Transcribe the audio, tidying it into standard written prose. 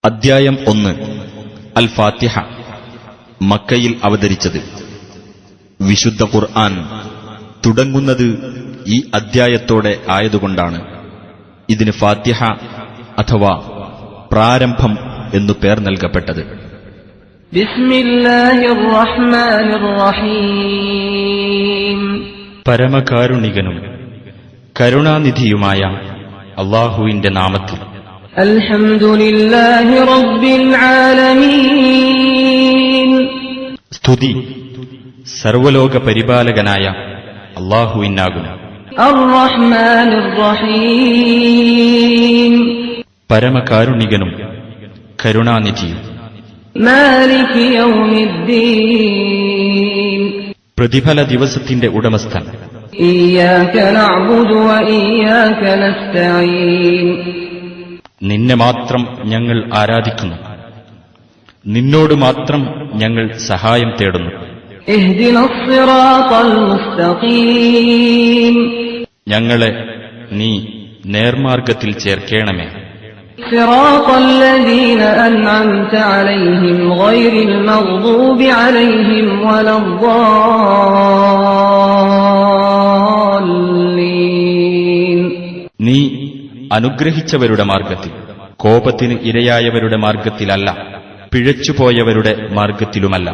അദ്ധ്യായം 1 അൽ ഫാത്തിഹ. മക്കയിൽ അവതരിച്ചത്. വിശുദ്ധ ഖുർആൻ തുടങ്ങുന്നത് ഈ അദ്ധ്യായത്തോടെ ആയതുകൊണ്ടാണ് ഇതിന് ഫാത്തിഹ അഥവാ പ്രാരംഭം എന്നു പേർ നൽകപ്പെട്ടത്. ബിസ്മില്ലാഹിർ റഹ്മാനിർ റഹീം. പരമകാരുണികനും കരുണാനിധിയുമായ അല്ലാഹുവിന്റെ നാമത്തിൽ. അൽഹംദുലില്ലാഹി റബ്ബിൽ ആലമീൻ. സ്തുതി സർവലോക പരിപാലകനായ അല്ലാഹുവിനാകുന്നു. അർ റഹ്മാനിർ റഹീം. പരമകാരുണികനും കരുണാനിധിയും. മാലികി യൗമിദ്ദീൻ. പ്രതിഫല ദിവസത്തിന്റെ ഉടമസ്ഥൻ. ഇയ്യാക നഅ്ബുദു വ ഇയ്യാക നസ്തഈൻ. നിന്നെ മാത്രം ഞങ്ങൾ ആരാധിക്കുന്നു, നിന്നോട് മാത്രം ഞങ്ങൾ സഹായം തേടുന്നു. ഇഹ്ദിനസ് സിറാത്തൽ മുസ്തഖീം. ഞങ്ങളെ നീ നേർമാർഗത്തിൽ ചേർക്കേണമേ. സിറാത്തൽ ലദീന അൻഅംത അലൈഹിം ഗൈറിൽ മഗ്ദൂബി അലൈഹിം വലദ്ദാല്ലീൻ. നീ അനുഗ്രഹിച്ചവരുടെ മാർഗത്തിൽ, കോപത്തിന് ഇരയായവരുടെ മാർഗത്തിലല്ല, പിഴച്ചുപോയവരുടെ മാർഗത്തിലുമല്ല.